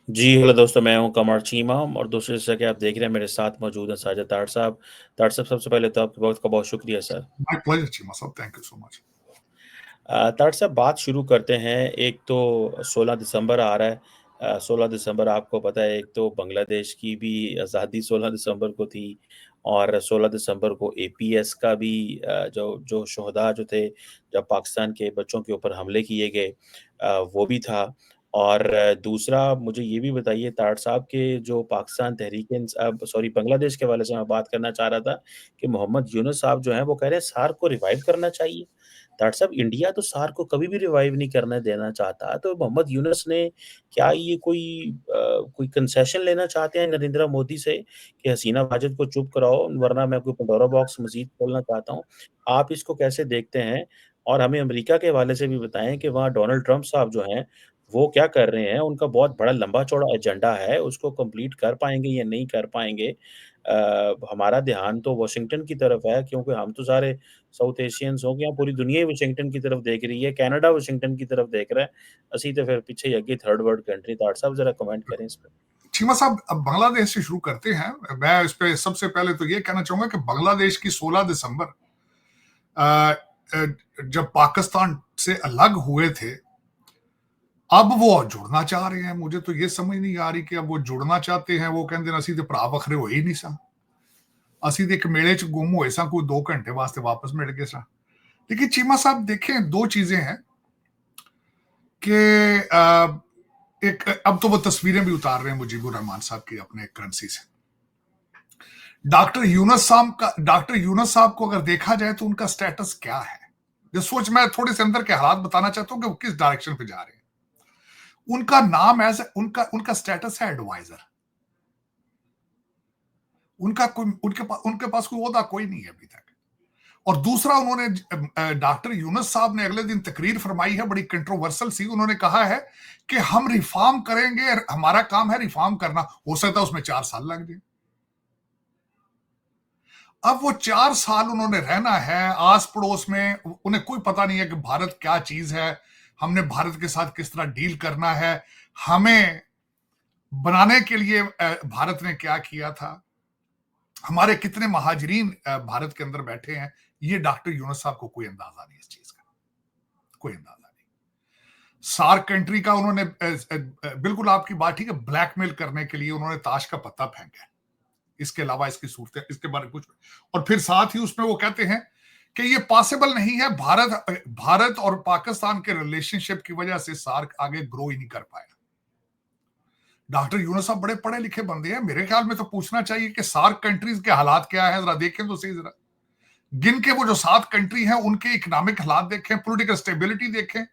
जी, hello दोस्तों, मैं हूँ कमर चीमा और दोस्तों जैसा कि आप देख रहे हैं मेरे साथ मौजूद हैं साजिद तार साहब। तार साहब सबसे पहले तो आपके वक़्त का बहुत शुक्रिया सर। My pleasure, Chima साहब, थैंक यू सो मच। तार साहब बात शुरू करते हैं। एक तो 16 दिसंबर आ रहा है। 16 दिसंबर आपको पता है एक तो बांग्लादेश की भी आज़ादी 16 दिसंबर को थी और 16 दिसंबर को एपीएस का भी जो जो शोहदा जो थे, जब पाकिस्तान के बच्चों के ऊपर हमले किए गए वो भी था। और दूसरा मुझे ये भी बताइए तार साहब के जो पाकिस्तान सॉरी बांग्लादेश के हवाले से मैं बात करना चाह रहा था कि मोहम्मद यूनुस साहब जो हैं वो कह रहे हैं सार्क को रिवाइव करना चाहिए। दैट्स अब इंडिया तो सार्क को कभी भी रिवाइव नहीं करने देना चाहता, तो मोहम्मद यूनुस ने क्या ये कोई कंसेशन लेना चाहते हैं नरेंद्र मोदी से कि हसीना माजिद को चुप कराओ, वरना मैं कोई पंडोरा बॉक्स मज़ीद खोलना चाहता हूँ। आप इसको कैसे देखते हैं? और हमें अमेरिका के हवाले से भी बताएँ कि वहाँ डोनाल्ड ट्रम्प साहब जो हैं, वो क्या कर रहे हैं? उनका बहुत बड़ा लंबा-चौड़ा एजेंडा है, उसको कंप्लीट कर पाएँगे या नहीं कर पाएँगे? हमारा ध्यान तो वाशिंगटन की तरफ है क्योंकि हम तो सारे साउथ एशियंस हो गया, पूरी दुनिया ही वाशिंगटन की तरफ देख रही है, कनाडा वाशिंगटन की तरफ देख रहा है। ਅਸੀਂ ਤੇ ਫਿਰ ਪਿੱਛੇ ਹੀ ਅੱਗੇ थर्ड वर्ल्ड कंट्री ताड़ साहब ज़रा कमेंट करें इस पे। चीमा साहब, अब बांग्लादेश से शुरू करते हैं। मैं इस पे सबसे पहले तो ये कहना चाहूंगा कि बांग्लादेश की 16 दिसंबर जब पाकिस्तान से अलग हुए थे, अब वो जुड़ना चाह रहे हैं। मुझे तो ये समझ नहीं आ रही कि अब वो जुड़ना चाहते हैं। वो कहते ਅਸੀਂ ਤੇ ਭਰਾ ਵੱਖਰੇ ਹੋਏ ਹੀ ਨਹੀਂ ਸਾਂ, ਅਸੀਂ ਤੇ ਇੱਕ ਮੇਲੇ 'ਚ ਗੁੰਮ ਹੋਏ ਸਾਂ, कोई 2 घंटे वास्ते वापस मिल गए सां। देखिए चीमा साहब, देखें, दो चीजें हैं कि एक अब तो वो तस्वीरें भी उतार रहे हैं मुजीबुर रहमान साहब की अपने करेंसी से। डॉक्टर यूनुस साहब को अगर देखा जाए तो उनका स्टेटस क्या है, जो सोच, मैं थोड़े से अंदर के हालात बताना चाहता हूं कि वो किस डायरेक्शन पे जा रहे हैं। उनका नाम उनका उनका स्टेटस है एडवाइजर। उनके पास कोई ओहदा कोई नहीं है अभी तक। और दूसरा, उन्होंने डॉक्टर यूनुस साहब ने अगले दिन तकरीर फरमाई है, बड़ी कंट्रोवर्सल सी। उन्होंने कहा है कि हम रिफॉर्म करेंगे, हमारा काम है रिफॉर्म करना। हो सकता है उसमें 4 साल लग जाए। अब वो 4 साल उन्होंने रहना है आस पड़ोस में, उन्हें कोई पता नहीं है कि भारत क्या चीज है, हमने भारत के साथ किस तरह डील करना है, हमें बनाने के लिए भारत ने क्या किया था, हमारे कितने महाजरीन भारत के अंदर बैठे हैं। ये डॉक्टर यूनुस साहब को कोई अंदाजा नहीं इस चीज का, कोई अंदाजा नहीं। सार्क कंट्री का उन्होंने बिल्कुल आपकी बात ठीक है, ब्लैकमेल करने के लिए उन्होंने ताश का पत्ता फेंका। इसके अलावा इसकी सूरत, इसके बारे में कुछ। और फिर साथ ही उसमें वो कहते हैं कि ये पॉसिबल नहीं है, भारत और पाकिस्तान के रिलेशनशिप की वजह से सार्क आगे ग्रो ही नहीं कर पाया। डॉक्टर यूनुस साहब बड़े पढ़े लिखे बंदे हैं, मेरे ख्याल में तो पूछना चाहिए कि सार्क कंट्रीज के हालात क्या है, जरा देखें तो सही। जरा गिन के वो जो 7 कंट्री हैं उनके इकोनॉमिक हालात देखें, पॉलिटिकल स्टेबिलिटी देखें,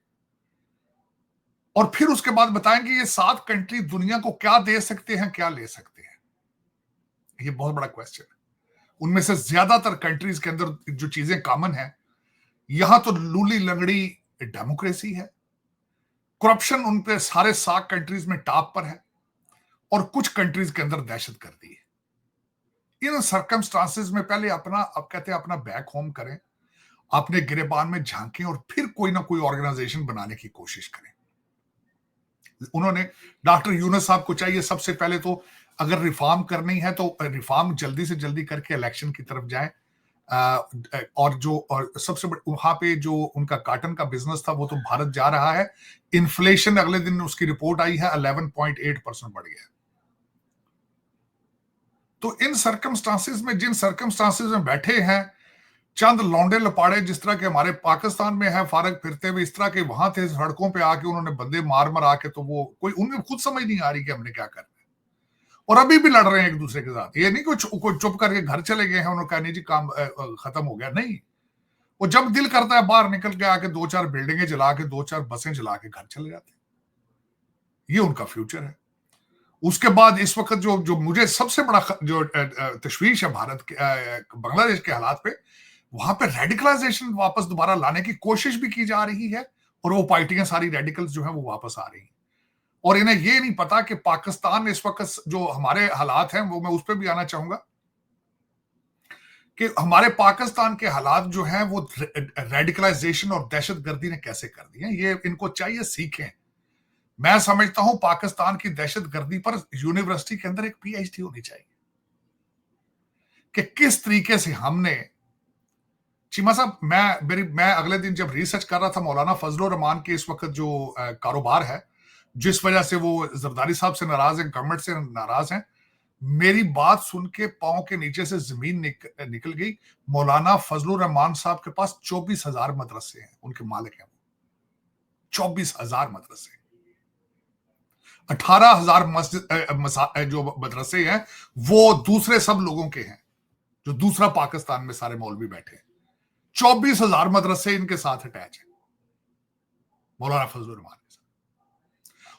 और फिर उसके बाद बताएंगे ये 7 कंट्री दुनिया को क्या दे सकते हैं, क्या ले सकते हैं। ये बहुत बड़ा क्वेश्चन है। उनमें से ज्यादातर कंट्रीज के अंदर जो चीजें कॉमन है, यहां तो लूली लंगड़ी डेमोक्रेसी है, करप्शन उन पे सारे 7 कंट्रीज में टॉप पर है, और कुछ कंट्रीज के अंदर दहशत गर्दी है। इन सर्कमस्टांसेस में पहले अब कहते हैं अपना बैक होम करें, अपने गिरेबान में झांकें, और फिर कोई ना कोई ऑर्गेनाइजेशन बनाने की कोशिश करें। उन्होंने, डॉक्टर यूनुस साहब को चाहिए सबसे पहले तो, अगर रिफॉर्म करनी है तो रिफॉर्म जल्दी से जल्दी करके इलेक्शन की तरफ जाएं। और सबसे बड़ी वहां पे जो उनका कॉटन का बिजनेस था वो तो भारत जा रहा है। इन्फ्लेशन अगले दिन उसकी रिपोर्ट आई है 11.8% बढ़ गया। तो इन सर्कमस्टांसेस में, जिन सर्कमस्टांसेस में बैठे हैं, चंद लौंडे लपाड़े जिस तरह के हमारे पाकिस्तान में है फारग फिरते हुए, इस तरह के वहां थे सड़कों पे आके उन्होंने बंदे मार मार आके, तो वो कोई उनमें खुद समझ नहीं आ रही कि हमने क्या करना है। और अभी भी लड़ रहे हैं एक दूसरे के साथ। ये नहीं कोई चुप करके घर चले गए हैं, उन्होंने कहा नहीं जी काम खत्म हो गया, नहीं। वो जब दिल करता है बाहर निकल के आके 2-4 बिल्डिंगें जला के, 2-4 बसें जला के घर चले जाते हैं। ये उनका फ्यूचर है। उसके बाद इस वक्त जो जो मुझे सबसे बड़ा जो तशवीश है भारत के, बांग्लादेश के हालात पे, वहां पे रेडिकलाइजेशन वापस दोबारा लाने की कोशिश भी की जा रही है, और वो पार्टियां सारी रेडिकल्स जो है वो वापस आ रही हैं। और इन्हें ये नहीं पता कि पाकिस्तान इस वक्त जो हमारे हालात हैं, वो मैं उस पर भी आना चाहूंगा कि हमारे पाकिस्तान के हालात जो हैं वो रेडिकलाइजेशन और दहशतगर्दी ने कैसे कर दी है। ये इनको चाहिए सीखें। मैं समझता हूं पाकिस्तान की दहशतगर्दी पर यूनिवर्सिटी के अंदर एक पीएचडी होनी चाहिए कि किस तरीके से हमने। चीमा साहब, मैं अगले दिन जब रिसर्च कर रहा था मौलाना फजलुर रहमान के इस वक्त जो कारोबार है, जिस वजह से वो जरदारी साहब से नाराज हैं, गवर्नमेंट से नाराज हैं, मेरी बात सुन के पांव के नीचे से जमीन निकल गई। मौलाना फजलुर रहमान साहब के पास 24,000 मदरसे हैं, उनके मालिक हैं। 24,000 मदरसे, 18,000 मस्जिद जो मदरसे हैं वो दूसरे सब लोगों के हैं, जो दूसरा पाकिस्तान में सारे मौलवी बैठे हैं। 24,000 मदरसे इनके साथ अटैच है, मौलाना फजलुर रहमान के साथ।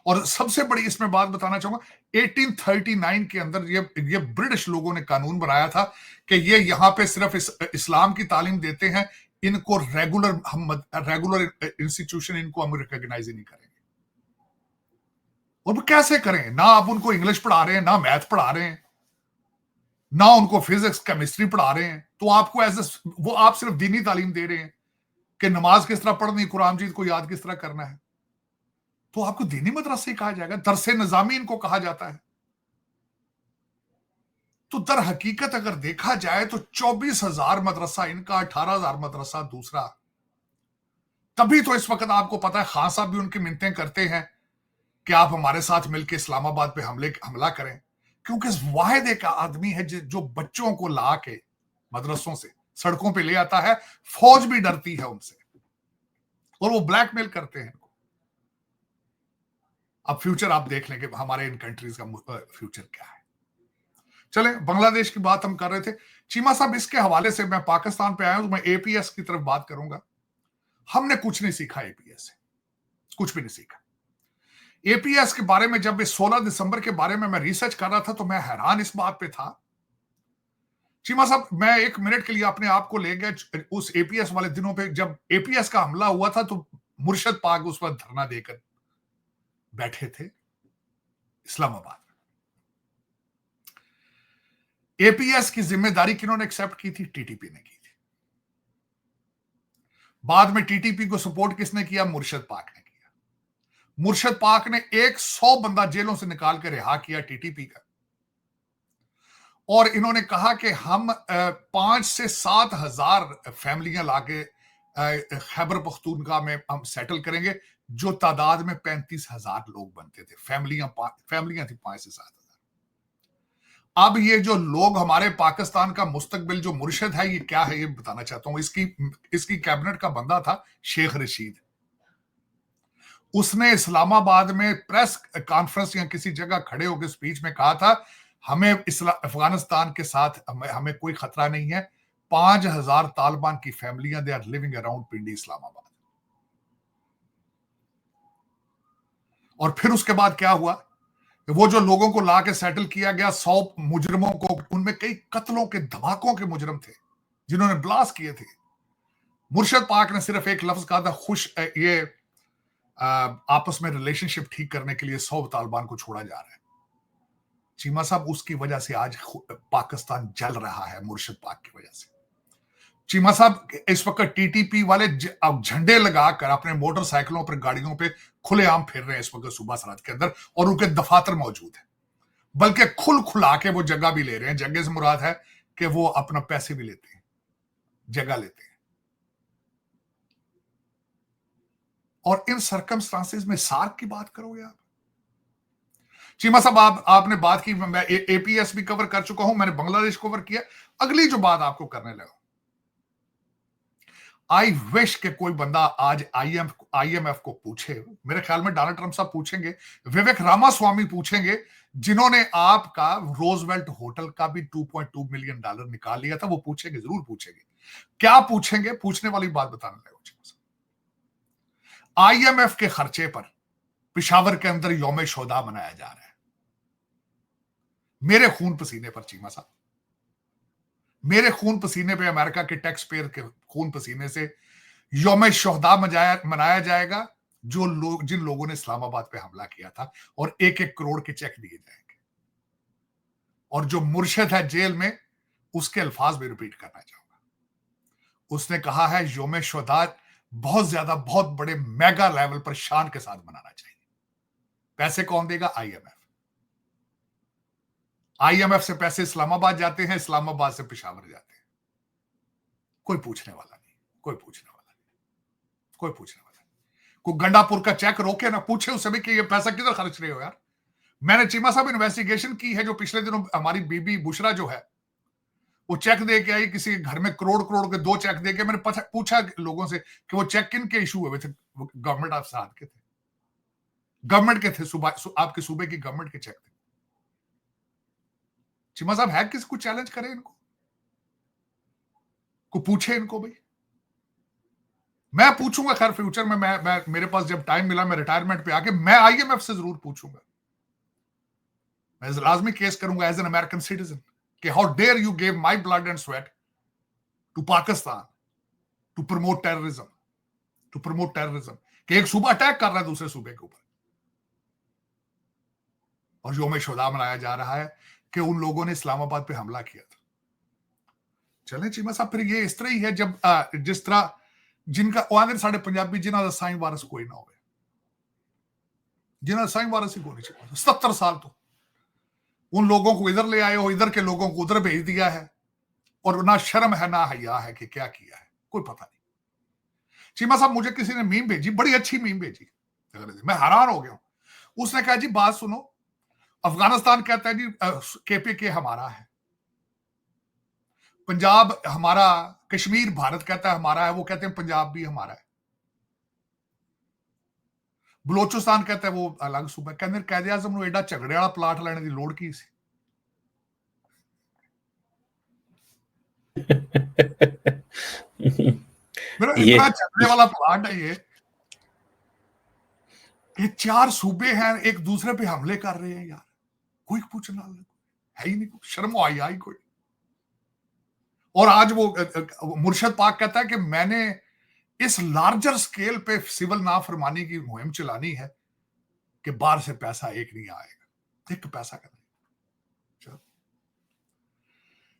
और सबसे बड़ी इसमें बात बताना चाहूंगा, 1839 के अंदर ये ब्रिटिश लोगों ने कानून बनाया था कि ये यहां पे सिर्फ इस्लाम की तालीम देते हैं, इनको रेगुलर इंस्टीट्यूशन इनको हम रिकॉग्नाइज ही नहीं करेंगे। और वो कैसे करें? ना आप उनको इंग्लिश पढ़ा रहे हैं, ना मैथ पढ़ा रहे हैं, ना उनको फिजिक्स केमिस्ट्री पढ़ा रहे हैं, तो आपको वो आप सिर्फ दीनी तालीम दे रहे हैं कि नमाज किस तरह पढ़नी, कुरान मजीद को याद किस तरह करना है, तो आपको दीनी मदरसे कहा जाएगा, दरसे निजामी इनको कहा जाता है। तो दर हकीकत अगर देखा जाए तो 24,000 मदरसा इनका, 18,000 मदरसा दूसरा। तभी तो इस वक्त आपको पता है खान साहब भी उनकी मिन्नतें करते हैं कि आप हमारे साथ मिलकर इस्लामाबाद पे हमला करें, क्योंकि वाहिद एक आदमी है जो बच्चों को ला के मदरसों से सड़कों पे ले आता है। फौज भी डरती है उनसे और वो ब्लैकमेल करते हैं। अब फ्यूचर आप देख लें कि हमारे इन कंट्रीज का फ्यूचर क्या है। चले, बांग्लादेश की बात हम कर रहे थे चीमा साहब, इसके हवाले से मैं पाकिस्तान पे आया हूं तो मैं एपीएस की तरफ बात करूंगा। हमने कुछ नहीं सीखा एपीएस से, कुछ भी नहीं सीखा। एपीएस के बारे में जब 16 दिसंबर के बारे में मैं रिसर्च कर रहा था तो मैं हैरान इस बात पे था। चीमा साहब, मैं 1 मिनट के लिए अपने आप को ले गया उस एपीएस वाले दिनों पे, जब एपीएस का हमला हुआ था तो मुर्शद पाक उस वक्त धरना देकर बैठे थे इस्लामाबाद। एपीएस की जिम्मेदारी किन्होंने एक्सेप्ट की थी? टीटीपी ने की थी। बाद में टीटीपी को सपोर्ट किसने किया? मुर्शद पाक ने किया। मुर्शद पाक ने 100 बंदा जेलों से निकाल कर रिहा किया टीटीपी का, और इन्होंने कहा कि हम 5 से 7 हजार फैमिलियां लाके खैबर पख्तूनख्वा में हम सेटल करेंगे, जो तादाद में 35,000 लोग बनते थे। फैमिलियां थी 5 से 7 हजार। अब ये जो लोग हमारे पाकिस्तान का मुस्तकबिल, जो मुर्शद है, ये क्या है ये बताना चाहता हूं। इसकी कैबिनेट का बंदा था शेख रशीद। उसने इस्लामाबाद में प्रेस कॉन्फ्रेंस या किसी जगह खड़े होकर स्पीच में कहा था, हमें अफगानिस्तान के साथ हमें कोई खतरा नहीं है। 5,000 तालिबान की फैमिलियां दे आर लिविंग अराउंड पिंडी इस्लामाबाद। और फिर उसके बाद क्या हुआ? वो जो लोगों को ला के सेटल किया गया, 100 मुजरिमों को, उनमें कई कत्लों के, धमाकों के मुजरिम थे जिन्होंने ब्लास्ट किए थे। मुर्शद पाक ने सिर्फ एक लफ्ज कहा था, ये आपस में रिलेशनशिप ठीक करने के लिए 100 तालिबान को छोड़ा जा रहा है। चीमा साहब, उसकी वजह से आज पाकिस्तान जल रहा है, मुर्शद पाक की वजह से। चीमा साहब, इस वक्त टीटीपी वाले अब झंडे लगाकर अपने मोटरसाइकिलों पर, गाड़ियों पे खुलेआम फिर रहे हैं इस वक्त सूबा सरहद के अंदर, और उनके दफातर मौजूद है, बल्कि खुला के वो जगह भी ले रहे हैं। जगह से मुराद है कि वो अपना पैसे भी लेते हैं, जगह लेते हैं। और इन सर्कमस्टांसेस में सार्क की बात करोगे आप? चीमा साहब, आपने बात की, मैं एपीएस भी कवर कर चुका हूं, मैंने बांग्लादेश कवर किया। अगली जो बात आपको करने लगा, आई विश के कोई बंदा आज आईएमएफ को पूछे। मेरे ख्याल में डोनाल्ड ट्रंप साहब पूछेंगे, विवेक रामास्वामी पूछेंगे, जिन्होंने आपका रोजवेल्ट होटल का भी $2.2 मिलियन निकाल लिया था। वो पूछेंगे, जरूर पूछेंगे। क्या पूछेंगे? पूछने वाली बात बताने लगा। आईएमएफ के खर्चे पर पिशावर के अंदर यौम शोदा मनाया जा रहा है, मेरे खून पसीने पर। चीमा साहब, मेरे खून पसीने पे, अमेरिका के टैक्स पेयर के खून पसीने से यौम शोहदा मनाया जाएगा, जिन लोगों ने इस्लामाबाद पे हमला किया था, और 1-1 करोड़ के चेक दिए जाएंगे। और जो मुर्शद है जेल में, उसके अल्फाज भी रिपीट करना चाहूंगा। उसने कहा है यौम शोहदा बहुत ज्यादा, बहुत बड़े मेगा लेवल पर शान के साथ मनाना चाहिए। पैसे कौन देगा? आईएमएफ। आईएमएफ से पैसे इस्लामाबाद जाते हैं, इस्लामाबाद से पेशावर जाते हैं। कोई पूछने वाला नहीं, कोई पूछने वाला नहीं, कोई पूछने वाला नहीं। कोई गंडापुर का चेक रोके ना, पूछे उससे भी कि ये पैसा किधर खर्च रहे हो यार। मैंने चीमा साहब इन्वेस्टिगेशन की है, जो पिछले दिनों हमारी बीबी बुशरा जो है वो चेक दे के आई किसी के घर में, करोड़ करोड़ के 2 चेक दे के। मैंने पूछा लोगों से कि वो चेक किन के इशू हुए थे? गवर्नमेंट ऑफ साथ के थे, गवर्नमेंट के थे, आपके सूबे की गवर्नमेंट के चेक थे। चीमा साहब है, किसी को चैलेंज करे इनको, को पूछे इनको भाई। मैं पूछूंगा खैर फ्यूचर में, मैं मेरे पास जब टाइम मिला, मैं रिटायरमेंट पे आके मैं आईएमएफ से जरूर पूछूंगा। मैं लाजमी केस करूंगा एज एन अमेरिकन सिटीजन कि how dare you give my blood and sweat to Pakistan to promote terrorism, to promote terrorism, कि एक सूबा अटैक कर रहा है दूसरे सूबे के ऊपर, और यौम शुहदा मनाया जा रहा है कि उन लोगों ने इस्लामाबाद पे हमला किया था। चले चीमा साहब, फिर ये इस तरह ही है जब जिस तरह जिनका आंदे साढ़े पंजाबी जिन्हों का साई वारस कोई ना हो, जिन्होंने साई वारस ही कोई नहीं चाहिए 77 साल तो उन लोगों को इधर ले आए हो, इधर के लोगों को उधर भेज दिया है, और ना शर्म है ना हया है कि क्या किया है, कोई पता नहीं। चीमा साहब, मुझे किसी ने मीम भेजी, बड़ी अच्छी मीम भेजी, मैं हैरान हो गया। उसने कहा जी बात सुनो, अफगानिस्तान कहता है जी केपीके हमारा है, पंजाब हमारा, कश्मीर भारत कहता है हमारा है, वो कहते हैं पंजाब भी हमारा है, बलोचिस्तान कहता है वो अलग सूबा। कहते कैद आजम को एडा झगड़े वाला प्लाट लेने की लोड़ की सी? मेरा इतना झगड़े वाला प्लाट है ये कि 4 सूबे हैं एक दूसरे पे हमले कर रहे हैं यार, कोई पूछना है ही नहीं, शर्म आई कोई। और आज वो मुर्शद पाक कहता है कि मैंने इस लार्जर स्केल पे सिविल नाफरमानी की मुहिम चलानी है कि बाहर से पैसा एक नहीं आएगा, एक पैसा करना।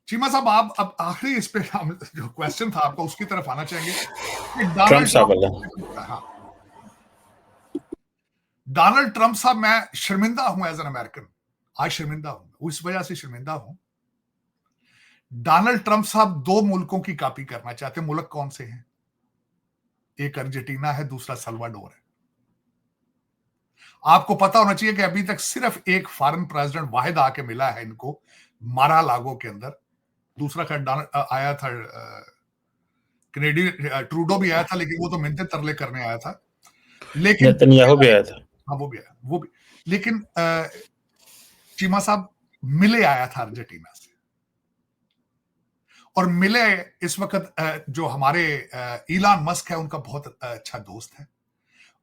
चीमा साहब, आप अब आखिरी इस पे जो क्वेश्चन था आपका उसकी तरफ आना चाहेंगे डोनाल्ड ट्रंप साहब, मैं शर्मिंदा हूं एज एन अमेरिकन, आज शर्मिंदा हूं, उस वजह से शर्मिंदा हूं। डोनाल्ड ट्रंप साहब 2 मुल्कों की कॉपी करना चाहते हैं। मुल्क कौन से हैं? एक अर्जेंटीना है, दूसरा सल्वाडोर है। आपको पता होना चाहिए कि अभी तक सिर्फ एक फॉरेन प्रेसिडेंट वाहिद आके मिला है इनको, मारा लागो के अंदर। दूसरा खैर आया था कनेडियन, ट्रूडो भी आया था, लेकिन वो तो मिन्नतें तरले करने आया था। लेकिन नेतन्याहू भी आया था। हाँ, वो भी आया, वो भी। लेकिन चीमा साहब मिले आया था अर्जेंटीना से, और मिले इस वक्त जो हमारे इलान मस्क है उनका बहुत अच्छा दोस्त है,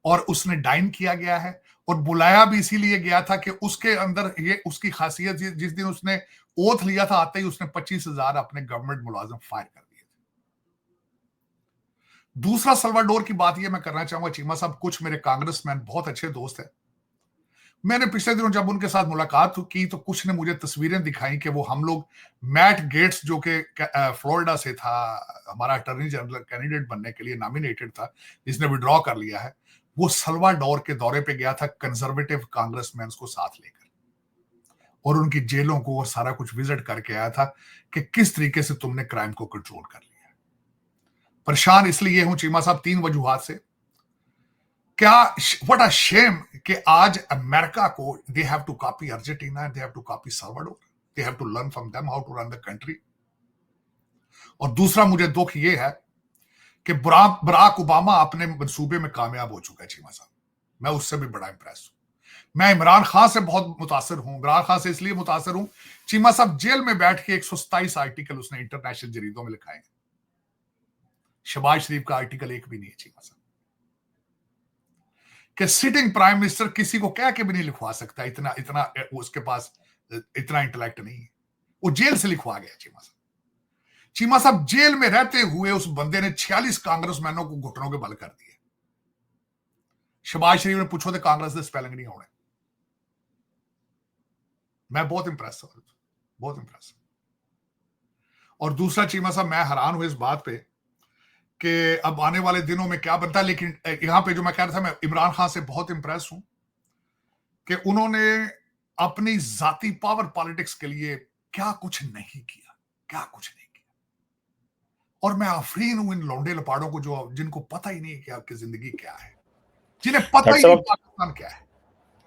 और उसने डाइन किया गया है, और बुलाया भी इसीलिए गया था कि उसके अंदर ये उसकी खासियत, जिस दिन उसने ओथ लिया था आते ही उसने 25,000 अपने गवर्नमेंट मुलाजिम फायर कर दिए थे। दूसरा सल्वाडोर की बात ये मैं करना चाहूंगा चीमा साहब, कुछ मेरे कांग्रेसमैन बहुत अच्छे दोस्त हैं, मैंने पिछले दिनों जब उनके साथ मुलाकात की तो कुछ ने मुझे तस्वीरें दिखाई कि वो हम लोग मैट गेट्स जो कि फ्लोरिडा से था, हमारा अटॉर्नी जनरल कैंडिडेट बनने के लिए नॉमिनेटेड था, जिसने विड्रॉ कर लिया है, वो सल्वाडोर के दौरे पे गया था कंजर्वेटिव कांग्रेसमैन को साथ लेकर, और उनकी जेलों को और सारा कुछ विजिट करके आया था कि किस तरीके से तुमने क्राइम को कंट्रोल कर लिया। परेशान इसलिए हूं चीमा साहब 3 वजूहात से। क्या व्हाट अ शेम कि आज अमेरिका को they have to copy Argentina, they have to copy Salvador, they have to learn from them how to run the country. और दूसरा मुझे दुख ये है कि बराक ओबामा अपने मंसूबे में कामयाब हो चुका है चीमा साहब, मैं उससे भी बड़ा इंप्रेस हूं। मैं इमरान खान से बहुत मुतासर हूं, इमरान खान से इसलिए मुतासर हूं, चीमा साहब जेल में बैठ के 127 आर्टिकल उसने इंटरनेशनल जरीदों में लिखाए। शहबाज शरीफ का आर्टिकल एक भी नहीं है चीमा साहब, कि सिटिंग प्राइम मिनिस्टर किसी को कह के भी नहीं लिखवा सकता, इतना इतना उसके पास इतना इंटेलेक्ट नहीं है, वो जेल से लिखवा गया चीमा साहब। चीमा साहब जेल में रहते हुए उस बंदे ने 46 कांग्रेसमैनों को घुटनों के बल कर दिए। शहबाज शरीफ ने पूछो तो कांग्रेस के स्पेलिंग नहीं होने। मैं बहुत इंप्रेस हूं, बहुत इंप्रेस। और दूसरा चीमा साहब, मैं हैरान हूं इस बात पे कि अब आने वाले दिनों में क्या बनता है। लेकिन यहां पे जो मैं कह रहा था, मैं इमरान खान से बहुत इंप्रेस हूं कि उन्होंने अपनी जाती पावर पॉलिटिक्स के लिए क्या कुछ नहीं किया, क्या कुछ नहीं किया। और मैं आफरीन हूं इन लौंडे लपाड़ों को जो जिनको पता ही नहीं है कि आपकी जिंदगी क्या है, जिन्हें पता ही नहीं पाकिस्तान क्या है।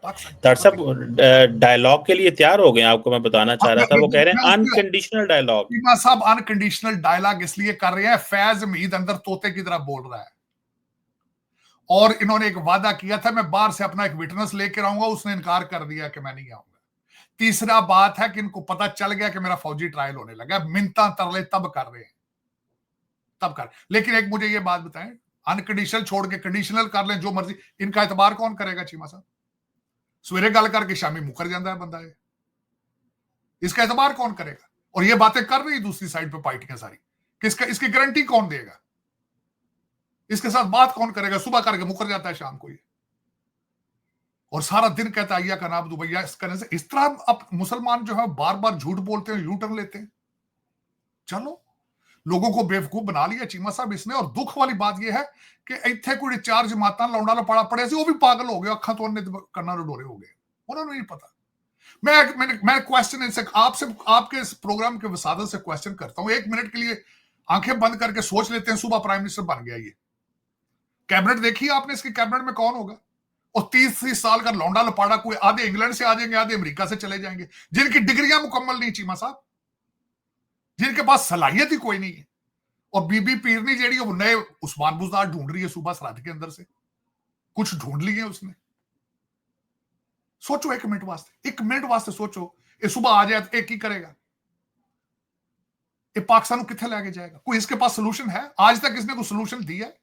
पाकिस्तान डॉक्टर क्या है? साहब डायलॉग के लिए तैयार हो गए, आपको मैं बताना चाह रहा था, वो कह रहे हैं मैं अनकंडीशनल डायलॉग। चीमा साहब अनकंडीशनल डायलॉग इसलिए कर रहे हैं, फैज मीद अंदर तोते की तरह बोल रहा है। और इन्होंने एक वादा किया था मैं बाहर से अपना एक विटनेस लेकर आऊंगा, उसने इनकार कर दिया कि मैं नहीं आऊंगा। तीसरा बात है कि इनको पता चल गया कि मेरा फौजी ट्रायल होने लगा, मिन्नता तरले तब कर रहे हैं, तब कर। लेकिन एक मुझे ये बात बताएं, अनकंडीशनल छोड़ के कंडीशनल कर लें जो मर्जी, इनका एतबार कौन करेगा? चीमा साहब सवेरे गल करके शामी मुकर जाता है बंदा है, इसका एतबार कौन करेगा? और ये बातें कर रही दूसरी साइड पे पार्टियां सारी, किसका इसकी गारंटी कौन देगा? इसके साथ बात कौन करेगा? सुबह करके मुकर जाता है शाम को ये, और सारा दिन कहता है अय्या का नाम दुबैया। इस करने से इस तरह अब मुसलमान जो है बार बार झूठ बोलते हैं, यू टर्न लेते हैं। चलो लोगों को बेवकूफ बना लिया चीमा साहब इसने। और दुख वाली बात यह है कि इतने कोई चार जमाता लौंडा लपाड़ा पड़े से वो भी पागल हो गए, अखा तो करना डोरे हो गए, उन्होंने नहीं पता। मैं क्वेश्चन इनसे आपसे आपके इस प्रोग्राम के वसादत से क्वेश्चन करता हूं, 1 मिनट के लिए आंखें बंद करके सोच लेते हैं, सुबह प्राइम मिनिस्टर बन गया ये, कैबिनेट देखी आपने, इसकी कैबिनेट में कौन होगा? और 30-30 साल का लौंडा लपाड़ा, कोई आधे इंग्लैंड से आ जाएंगे, आधे अमेरिका से चले जाएंगे, जिनकी डिग्रियां मुकम्मल नहीं चीमा साहब, जिनके पास सलाहियत ही कोई नहीं है। और बीबी पीरनी जेडी वो नए उस्मान बुजदार ढूंढ रही है सूबा सरहद के अंदर से, कुछ ढूंढ लिए उसने। सोचो 1 मिनट वास्ते, 1 मिनट वास्ते सोचो, ये सुबह आ जाए तो एक ही करेगा, ये पाकिस्तान को कितने लेके जाएगा? कोई इसके पास सोल्यूशन है? आज तक इसने कोई सोल्यूशन दिया है?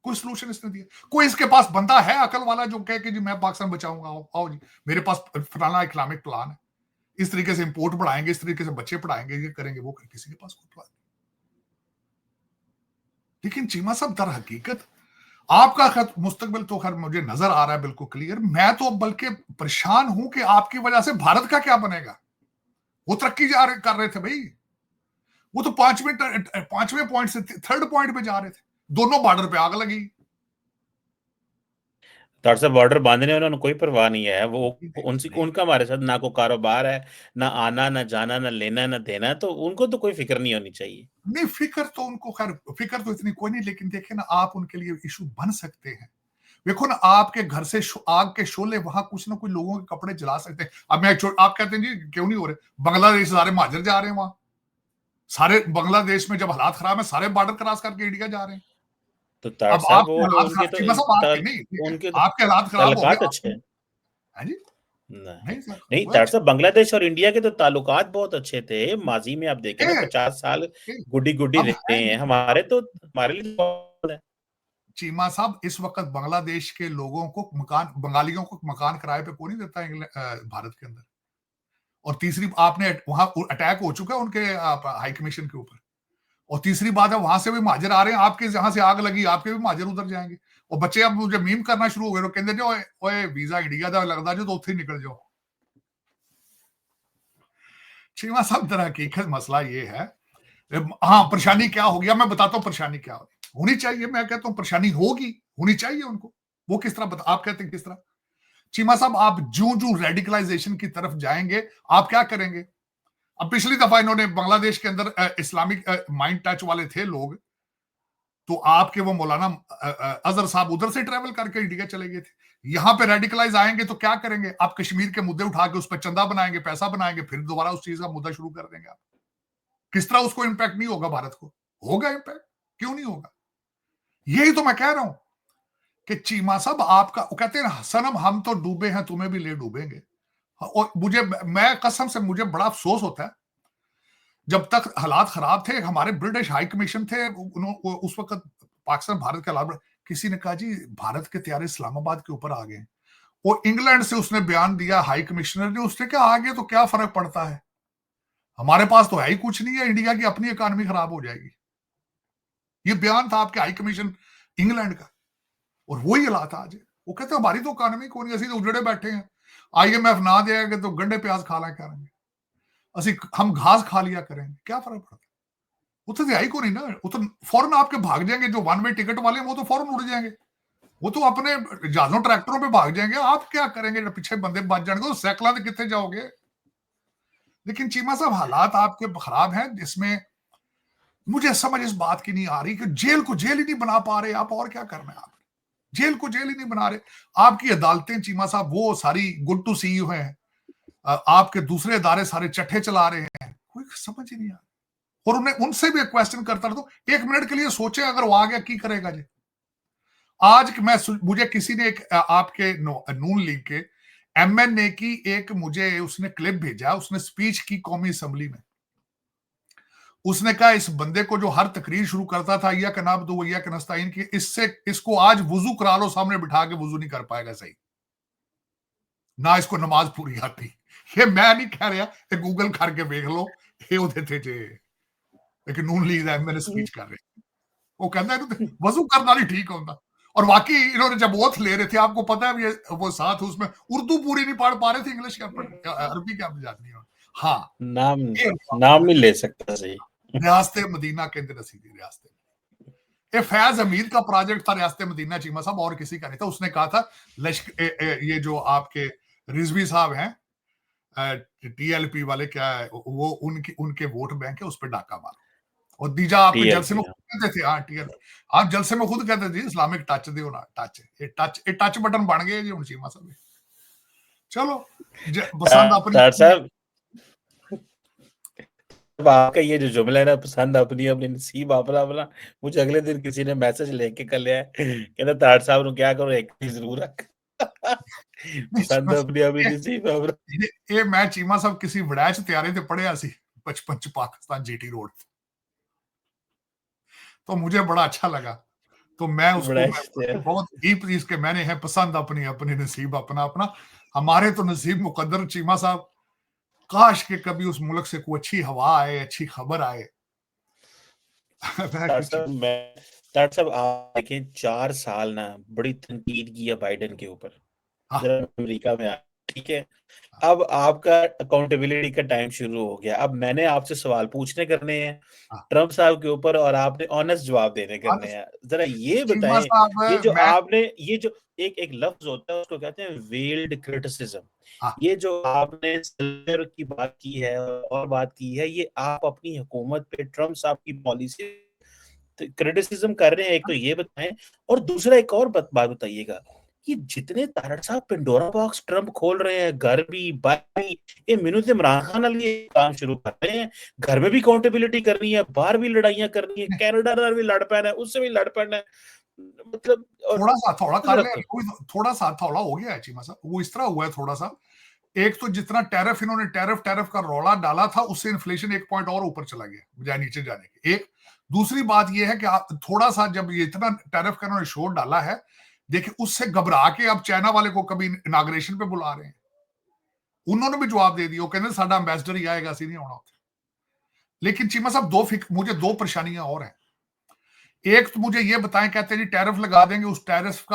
कोई सोल्यूशन इसने दिया? कोई इसके पास बंदा है अकल वाला जो कहे कि जी मैं पाकिस्तान बचाऊंगा, आओ जी मेरे पास फलाना इस्लामिक प्लान है, इस तरीके से इंपोर्ट बढ़ाएंगे, इस तरीके से बच्चे पढ़ाएंगे, ये करेंगे, वो करेंगे? किसी के पास कोई प्लान नहीं। लेकिन चीमा साहब दर हकीकत आपका खत मुस्तकबिल तो खैर मुझे नजर आ रहा है बिल्कुल क्लियर। मैं तो बल्कि परेशान हूं कि आपकी वजह से भारत का क्या बनेगा। वो तरक्की कर रहे थे भाई, वो तो पांचवें पॉइंट से थर्ड पॉइंट पे जा रहे थे, दोनों बॉर्डर पे आग लगी। डॉक्टर साहब बॉर्डर बांधने उन्होंने कोई परवाह नहीं है, वो उनसे नहीं, उनका हमारे साथ ना कोई कारोबार है, ना आना ना जाना ना लेना ना देना, तो उनको तो कोई फिक्र नहीं होनी चाहिए। नहीं फिक्र तो उनको, खैर फिक्र तो इतनी कोई नहीं, लेकिन देखे ना आप उनके लिए इशू बन सकते हैं। देखो ना आपके घर से आग के शोले, वहां कुछ ना कुछ लोगों के कपड़े जला सकते हैं। अब आप कहते हैं जी क्यों नहीं हो रहे, बांग्लादेश सारे महाजर जा रहे हैं वहां, सारे बांग्लादेश में जब हालात खराब है सारे बॉर्डर क्रॉस करके इंडिया जा रहे हैं। तो तार अब साहब आपके वो तो हालात उनके खराब, तो चीमा साहब आपके नहीं, ठीक है उनके तो आपके हालात खराब हो गए ताल्लुकात अच्छे आपके, हैं। है जी, नहीं नहीं सर नहीं वो तार अच्छे साहब, बांग्लादेश और इंडिया के तो ताल्लुकात बहुत अच्छे थे माजी में, आप देखें ना हैं, 50 साल हैं, गुड्डी गुड्डी अब रहे है हैं, नहीं। हमारे तो हमारे लिए तो बहुत है। चीमा साहब इस वक्त बांग्लादेश के लोगों को मकान, बंगालियों को मकान किराए पे कौन नहीं देता भारत के अंदर। और तीसरी आपने वहां अटैक हो चुका है उनके हाई कमीशन के ऊपर। और तीसरी बात है वहां से भी महाजर आ रहे हैं, आपके जहां से आग लगी आपके भी महाजर उधर जाएंगे। और बच्चे अब मुझे मीम करना शुरू हो गए, कहते जो ओए वीजा इंडिया का लगता जो तो उत्थे ही निकल जाओ। चीमा साहब दर हकीकत मसला ये है, हाँ परेशानी क्या हो गया मैं बताता हूँ, परेशानी क्या होनी चाहिए। मैं कहता हूँ परेशानी होगी, होनी चाहिए उनको। वो किस तरह आप कहते हैं किस तरह? चीमा साहब आप जू जू रेडिकलाइजेशन की तरफ जाएंगे आप क्या करेंगे? अब पिछली दफा इन्होंने बांग्लादेश के अंदर इस्लामिक माइंड टच वाले थे लोग, तो आपके वो मौलाना अजहर साहब उधर से ट्रेवल करके इंडिया चले गए थे। यहां पे रेडिकलाइज आएंगे तो क्या करेंगे? आप कश्मीर के मुद्दे उठा के उस पर चंदा बनाएंगे, पैसा बनाएंगे, फिर दोबारा उस चीज का मुद्दा शुरू कर देंगे आप। किस तरह उसको इंपैक्ट नहीं होगा भारत को? होगा इंपैक्ट, क्यों नहीं होगा? यही तो मैं कह रहा हूं कि चीमा साहब आपका, वो कहते हैं सनम हम तो डूबे हैं तुम्हें भी ले डूबेंगे। और मुझे, मैं कसम से मुझे बड़ा अफसोस होता है, जब तक हालात खराब थे हमारे ब्रिटिश हाई कमीशन थे उस वक्त पाकिस्तान भारत के हालात, किसी ने कहा जी भारत के तैयारे इस्लामाबाद के ऊपर आ गए। वो इंग्लैंड से उसने बयान दिया हाई कमिश्नर ने, उसने कहा आगे तो क्या फर्क पड़ता है, हमारे पास तो है ही कुछ नहीं है, इंडिया की अपनी इकोनॉमी खराब हो जाएगी। ये बयान था आपके हाई कमीशन इंग्लैंड का। और वही हालात आज है। वो कहते हैं हमारी तो इकोनॉमी को नहीं, असि तो उजड़े बैठे हैं, IMF ना देगा तो गंडे प्याज खा लिया करेंगे, असि हम घास खा लिया करेंगे, क्या फर्क पड़ता है? वो तो है ही को नहीं ना, वो तो फौरन आपके भाग जाएंगे, जो वन वे टिकट वाले हैं वो तो फौरन उड़ जाएंगे। वो तो अपने जहाजों ट्रैक्टरों पे भाग जाएंगे, आप क्या करेंगे जब पीछे बंदे बच जाएंगे तो सैकड़ा से कितने जाओगे। लेकिन चीमा साहब हालात आपके खराब हैं, जिसमें मुझे समझ इस बात की नहीं आ रही कि जेल को जेल ही नहीं बना पा रहे आप, और क्या करना है आप, जेल को जेल ही नहीं बना रहे। आपकी अदालतें चीमा साहब वो सारी गुड टू सी यू हैं, आपके दूसरे इदारे सारे चट्टे चला रहे हैं, कोई समझ ही नहीं आ रहा। और उन्हें उनसे भी एक क्वेश्चन करता रहता हूं, एक मिनट के लिए सोचे अगर वो आ गया की करेगा जी। आज मैं मुझे किसी ने एक आपके नून लीग के एमएनए की एक मुझे उसने क्लिप भेजा, उसने स्पीच की कौमी असेंबली में। उसने कहा इस बंदे को जो हर तकरीर शुरू करता था या कनाब दो या कनस्ताइन की, इससे इसको आज वुजू करा लो, सामने बिठा के वुजू नहीं कर पाएगा सही, ना इसको नमाज पूरी आती। ये मैं नहीं कह रहा, ये गूगल करके देख लो, ये होते थे जे एक नून लीग मैंने स्पीच कर रहे, वो कहता है वजू करना नहीं ठीक होता। और वाकई इन्होंने जब ओथ ले रहे थे, आपको पता है ये वो साथ उसमें उर्दू पूरी नहीं पढ़ पा रहे थे, इंग्लिश क्या अरबी क्या जाननी है। हाँ, नाम नाम नहीं ले सकता सही। रियासत मदीना के अंदर नसीबी रियासत, ये फैज हमीद का प्रोजेक्ट था रियासत मदीना चीमा साहब, और किसी का नहीं था। उसने कहा था लश्कर ये जो आपके रिजवी साहब हैं टीएलपी वाले, क्या है वो, उनके वोट बैंक है, उस पर डाका मारो। और दीजा आपके जलसे में कहते थे, हाँ टीएल, आप जलसे में खुद कहते थे इस्लामिक टच दो ना, टच बटन बन गए जी चीमा साहब। चलो पसंद अपनी आपका ये जो जुमला है ना, पसंद अपनी अपनी नसीब अपना अपना, मुझे अगले दिन किसी ने मैसेज लेके कर लिया है, कहता तार साहब नु क्या करो एक चीज जरूर रख पसंद अपनी अपनी नसीब अपना। ये मैं चीमा साहब किसी वड़ैच तैयारे ते पढ़िया सी बचपन च पाकिस्तान जीटी रोड, तो मुझे बड़ा अच्छा लगा। तो मैं उसको बहुत डीप इसके मैंने है पसंद अपनी अपनी नसीब अपना अपना। हमारे तो नसीब मुकद्दर चीमा साहब, काश के कभी उस मुल्क से कोई अच्छी हवा आए, अच्छी खबर आए। डॉक्टर साहब आप देखें 4 साल ना बड़ी तनकीद की है बाइडेन के ऊपर, जरा अमेरिका में ठीक है, अब आपका अकाउंटेबिलिटी का टाइम शुरू हो गया। अब मैंने आपसे सवाल पूछने करने हैं ट्रंप साहब के ऊपर, और आपने ऑनेस्ट जवाब देने करने हैं। जरा ये बताएं, ये जो आपने ये जो एक लफ्ज होता है उसको कहते हैं वेल्ड क्रिटिसिज्म, ये जो आपने सल्फर की बात की है और बात की है, ये आप अपनी हुकूमत पे ट्रंप साहब की पॉलिसी क्रिटिसिज्म कर रहे हैं, एक तो ये बताएं। और दूसरा एक और बात बताइएगा, ये जितने तारड़ साहब पेंडोरा बॉक्स ट्रंप खोल रहे हैं, घर भी बाहर भी, ये मिन्नत इमरान खान वाली काम शुरू कर रहे हैं। घर में भी अकाउंटेबिलिटी करनी है, बाहर भी लड़ाइयां करनी है, कनाडा में भी लड़ पैना है, उससे भी लड़ पैना है, मतलब थोड़ा कर ले, थोड़ा सा थोड़ा हो गया है चीमा साहब। वो इस तरह हुआ है थोड़ा सा, एक तो जितना टैरिफ इन्होंने टैरिफ का रौला डाला था, उससे इन्फ्लेशन एक पॉइंट और ऊपर चला गया बजाय नीचे जाने के। एक दूसरी बात यह है कि आप थोड़ा सा जब ये इतना टैरिफ का इन्होंने शोर डाला है, देखिए उससे घबरा के अब चाइना वाले को कभी इनाग्रेशन पे बुला रहे हैं, उन्होंने भी जवाब दे दिया, कहते साडा एम्बेसडर ही आएगा, नहीं होना। लेकिन चीमा साहब मुझे दो परेशानियां और हैं। एक तो मुझे ये बताएं, कहते हैं जी टैरिफ लगा देंगे, उस टैरिफ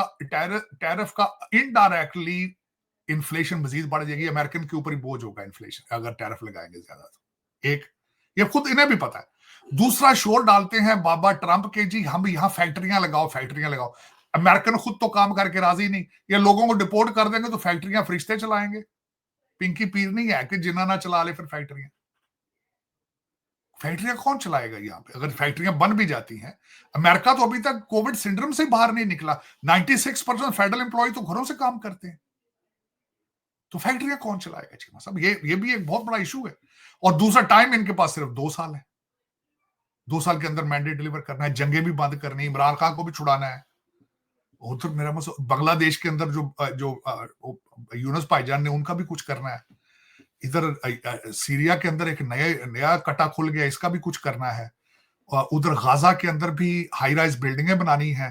का इनडायरेक्टली इन्फ्लेशन मजीद बढ़ जाएगी, अमेरिकन के ऊपर ही बोझ होगा इन्फ्लेशन अगर टैरिफ लगाएंगे ज्यादा। तो एक ये खुद इन्हें भी पता है। दूसरा शोर डालते हैं बाबा ट्रंप के, जी हम यहाँ फैक्ट्रियां लगाओ। अमेरिकन खुद तो काम करके राजी नहीं, ये लोगों को डिपोर्ट कर देंगे तो फैक्ट्रियां फरिश्ते चलाएंगे। पिंकी पीर नहीं है कि जिन्ना ना चला ले फिर फैक्ट्रियां कौन चलाएगा यहाँ पे अगर फैक्ट्रियां बन भी जाती हैं। अमेरिका तो अभी तक कोविड सिंड्रोम से बाहर नहीं निकला, 96% फेडरल एम्प्लॉय तो घरों से काम करते हैं, तो फैक्ट्रियां कौन चलाएगा चीमा साहब। ये भी एक बहुत बड़ा इशू है। और दूसरा टाइम इनके पास सिर्फ 2 साल है, 2 साल के अंदर मैंडेट डिलीवर करना है, जंगे भी बंद करनी है, इमरान खान को भी छुड़ाना है। उधर मेरा मतलब बांग्लादेश के अंदर जो यूनुस भाईजान ने उनका भी कुछ करना है। इधर सीरिया के अंदर एक नया कटा खुल गया, इसका भी कुछ करना है। उधर गाजा के अंदर भी हाई राइज बिल्डिंगें बनानी है,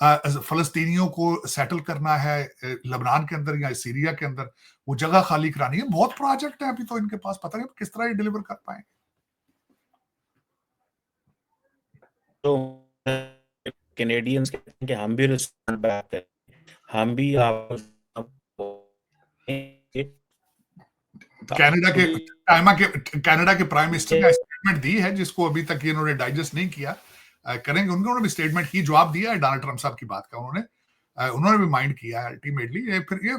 फलस्तीनियों को सेटल करना है लेबनान के अंदर या सीरिया के अंदर, वो जगह खाली करानी है। बहुत प्रोजेक्ट है अभी तो इनके पास, पता नहीं किस तरह ये डिलीवर कर पाएंगे। तो कैनेडियंस कहते हैं कि हम भी रिस्पॉन्ड बैक करें, हम भी कनाडा के प्राइम मिनिस्टर ने स्टेटमेंट दी है, जिसको अभी तक इन्होंने डाइजेस्ट नहीं किया, करेंगे। उन्होंने भी स्टेटमेंट की, जवाब दिया है डोनाल्ड ट्रंप साहब की बात का उन्होंने, उन्होंने भी माइंड किया अल्टीमेटली। फिर ये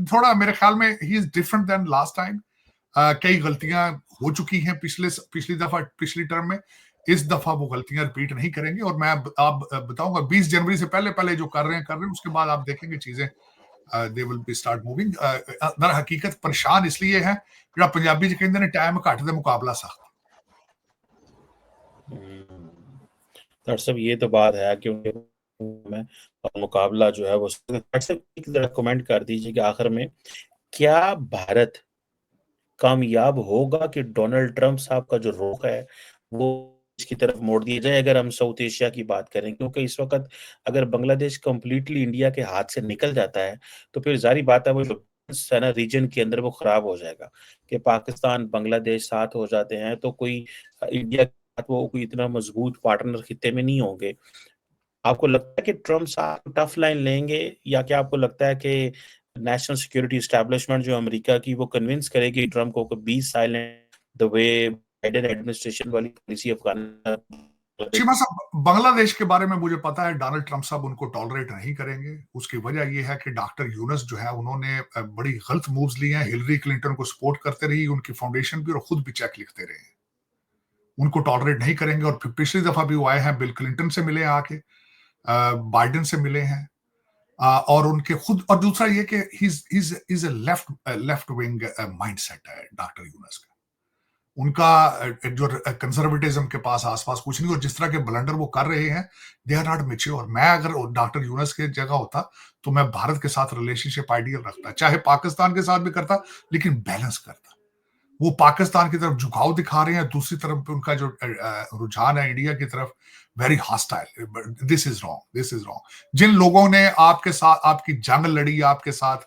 थोड़ा मेरे ख्याल में ही is different than last time. कई गलतियां हो चुकी हैं पिछली टर्म में। इस दफा वो गलतियां रिपीट नहीं करेंगे। और मैं आप बताऊंगा 20 जनवरी से पहले पहले जो कर रहे हैं, उसके बाद आप देखेंगे चीजें they will be start moving. दर हकीकत परेशान इसलिए है जो पंजाबी च कहंदे ने टाइम घट दे मुकाबला सख्त। डॉक्टर साहब ये तो बात है क्योंकि में और मुकाबला जो है वो डॉक्टर साहब एक जरा कमेंट कर दीजिए कि आखिर में क्या भारत कामयाब होगा कि डोनाल्ड ट्रंप साहब का जो रुख है वो इसकी तरफ मोड़ दिया जाए अगर हम साउथ एशिया की बात करें, क्योंकि इस वक्त अगर बांग्लादेश कंप्लीटली इंडिया के हाथ से निकल जाता है तो फिर जारी बात है वो जो है ना रीजन के अंदर वो खराब हो जाएगा कि पाकिस्तान बांग्लादेश साथ हो जाते हैं तो कोई इंडिया के साथ वो कोई इतना मजबूत पार्टनर खित्ते में नहीं होंगे। आपको लगता है कि ट्रम्प साहब टफ लाइन लेंगे या क्या आपको लगता है कि नेशनल सिक्योरिटी एस्टेब्लिशमेंट जो अमेरिका की वो कन्विंस करेगी ट्रम्प को कि be silent the way Biden administration वाली पॉलिसी अफगानिस्तान। चीमा साहब, बांग्लादेश के बारे में मुझे पता है डोनाल्ड ट्रंप साहब उनको टॉलरेट नहीं करेंगे। उसकी वजह यह है कि डॉक्टर यूनस जो है उन्होंने बड़ी गलत मूव्स लिए हैं। हिलरी क्लिंटन को सपोर्ट करते रही उनकी फाउंडेशन भी और खुद भी चेक लिखते रहे। उनको टॉलरेट नहीं करेंगे। और फिर पिछली दफा भी वो आए हैं, बिल क्लिंटन से मिले आके, बाइडेन से मिले हैं। और उनके खुद, और दूसरा ये कि is a left wing mindset है डॉक्टर यूनस का। उनका जो कंजर्वेटिज्म के पास आसपास कुछ नहीं। और जिस तरह के ब्लंडर वो कर रहे हैं, दे आर नॉट मेच्योर। मैं अगर डॉक्टर यूनस के जगह होता तो मैं भारत के साथ रिलेशनशिप आइडियल रखता, चाहे पाकिस्तान के साथ भी करता, लेकिन बैलेंस करता। वो पाकिस्तान की तरफ झुकाव दिखा रहे हैं, दूसरी तरफ पे उनका जो रुझान है इंडिया की तरफ, very hostile. This is wrong. जिन लोगों ने आपके साथ आपकी जंग लड़ी, आपके साथ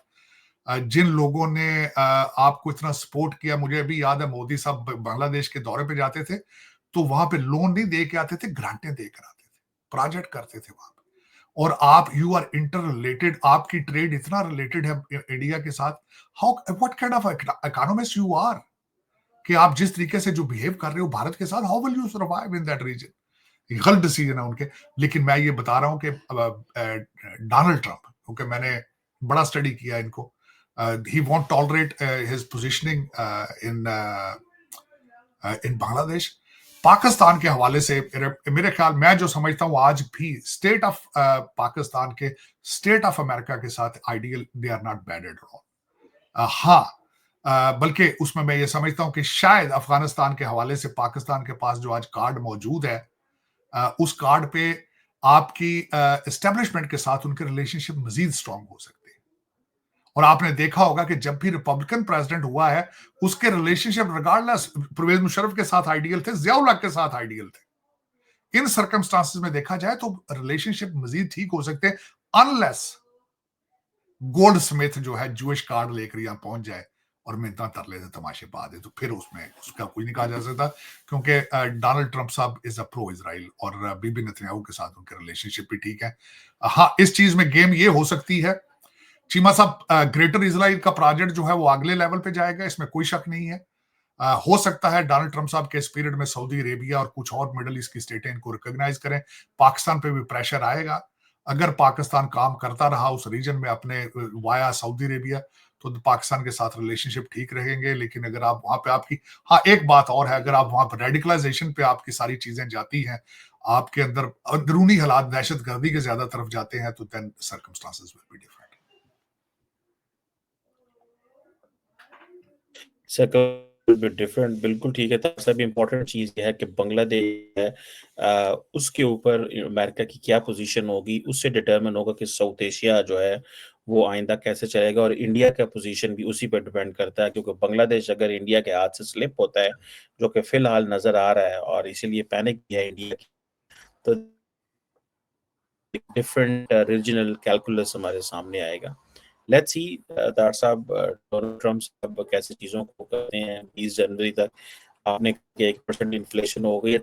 जिन लोगों ने आपको इतना सपोर्ट किया, मुझे अभी याद है मोदी साहब बांग्लादेश के दौरे पे जाते थे तो वहां पे लोन नहीं दे के आते थे, ग्रांटें देकर आते थे, प्रोजेक्ट करते थे वहां पे। और आप, यू आर इंटर रिलेटेड, आपकी ट्रेड इतना रिलेटेड है इंडिया के साथ। How, what kind of economist you are कि आप जिस तरीके से जो बिहेव कर रहे हो भारत के साथ, how will you survive in that region. गलत डिसीजन है उनके। लेकिन मैं ये बता रहा हूं कि डोनाल्ड ट्रंप, क्योंकि मैंने बड़ा स्टडी किया इनको, he won't tolerate his positioning in Bangladesh. Pakistan के हवाले से मेरे ख्याल, मैं जो समझता हूँ आज भी स्टेट ऑफ पाकिस्तान के स्टेट ऑफ अमेरिका के साथ ideal, they are not bad at all. हाँ, बल्कि उसमें मैं ये समझता हूँ कि शायद अफगानिस्तान के हवाले से पाकिस्तान के पास जो आज कार्ड मौजूद है, उस कार्ड पे आपकी एस्टेब्लिशमेंट के साथ उनके रिलेशनशिप मजीद स्ट्रांग हो सकते हैं। और आपने देखा होगा कि जब भी रिपब्लिकन प्रेसिडेंट हुआ है, उसके रिलेशनशिप रिगार्डलेस परवेज मुशर्रफ के साथ आइडियल थे, जियाउल हक के साथ आइडियल थे। इन सर्कमस्टांसेस में देखा जाए तो रिलेशनशिप मजीद ठीक हो सकते हैं, अनलेस गोल्ड स्मिथ जो है जूश कार्ड लेकर यहां पहुंच जाए और मिन्नतां तरले से तमाशे पा दे, तो फिर उसमें उसका कोई नहीं कहा जा सकता। क्योंकि डोनाल्ड ट्रंप साहब इज अ प्रो इजराइल, और बीबी नेतन्याहू के साथ उनके रिलेशनशिप भी ठीक है। हाँ, इस चीज में गेम ये हो सकती है चीमा साहब, ग्रेटर इजराइल का प्रोजेक्ट जो है वो अगले लेवल पे जाएगा, इसमें कोई शक नहीं है। हो सकता है डोनाल्ड ट्रंप साहब के इस पीरियड में सऊदी अरेबिया और कुछ और मिडल ईस्ट की स्टेटें इनको रिकॉग्नाइज करें। पाकिस्तान पे भी प्रेशर आएगा। अगर पाकिस्तान काम करता रहा उस रीजन में अपने वाया सऊदी अरेबिया, तो पाकिस्तान के साथ रिलेशनशिप ठीक रहेंगे। लेकिन अगर आप वहां पे आपकी, हाँ एक बात और है, अगर आप वहां पर रेडिकलाइजेशन पे आपकी सारी चीजें जाती हैं, आपके अंदर अंदरूनी हालात दहशतगर्दी के ज्यादा तरफ जाते हैं, तो then circumstances will be different. Different, बिल्कुल ठीक है। सबसे इम्पोर्टेंट चीज यह है कि बांग्लादेश है, उसके ऊपर अमेरिका की क्या पोजीशन होगी, उससे डिटरमिन होगा कि साउथ एशिया जो है वो आइंदा कैसे चलेगा। और इंडिया का पोजीशन भी उसी पर डिपेंड करता है, क्योंकि बांग्लादेश अगर इंडिया के हाथ से स्लिप होता है, जो कि फिलहाल नजर आ रहा है, और इसीलिए पैनिक भी है इंडिया की, तो डिफरेंट रीजनल कैलकुलस हमारे सामने आएगा। लेट्स सी डॉक्टर साहब, डोनाल्ड ट्रंप साहब कैसे चीजों को करते हैं। 20 जनवरी तक आपने 1% इन्फ्लेशन हो गई है।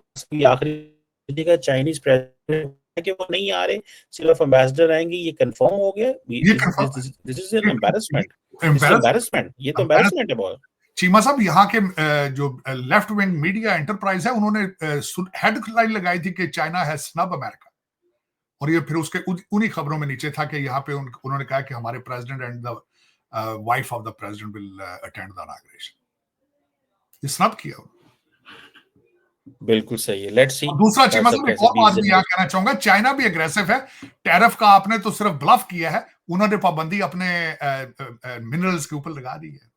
आखिरी का चाइनीज प्रेसिडेंट कि वो नहीं आ रहे, सिर्फ एम्बेसडर आएंगे, ये कंफर्म हो गया। दिस इज एन एम्बैरेसमेंट, ये तो एम्बैरेसमेंट है बहुत। चीमा साहब, यहाँ के जो लेफ्ट विंग मीडिया एंटरप्राइज है, उन्होंने हेडलाइन लगाई थी कि चाइना हैज स्नब अमेरिका। और ये फिर उसके उन्हीं खबरों में नीचे था कि यहाँ पे उन्होंने कहा कि हमारे president and the wife of the president will attend the inauguration. ये स्नब किया। बिल्कुल सही है। लेट्स सी और दूसरा चीज सब मतलब एक कैसे और 20 बात भी यहाँ जनवरी। कहना चाहूंगा, चाइना भी एग्रेसिव है। टैरिफ का आपने तो सिर्फ ब्लफ किया है, उन्होंने पाबंदी अपने मिनरल्स के ऊपर लगा दी है।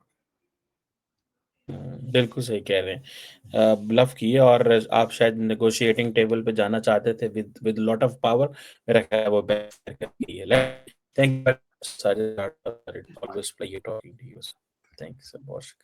बिल्कुल सही कह रहे हैं। ब्लफ किए और आप शायद नेगोशिएटिंग टेबल पे जाना चाहते थे विद लॉट ऑफ पावर। मेरा ख्याल है वो बैठ कर की है। Thank you Sajid, always pleasure talking to you. Thank you so much.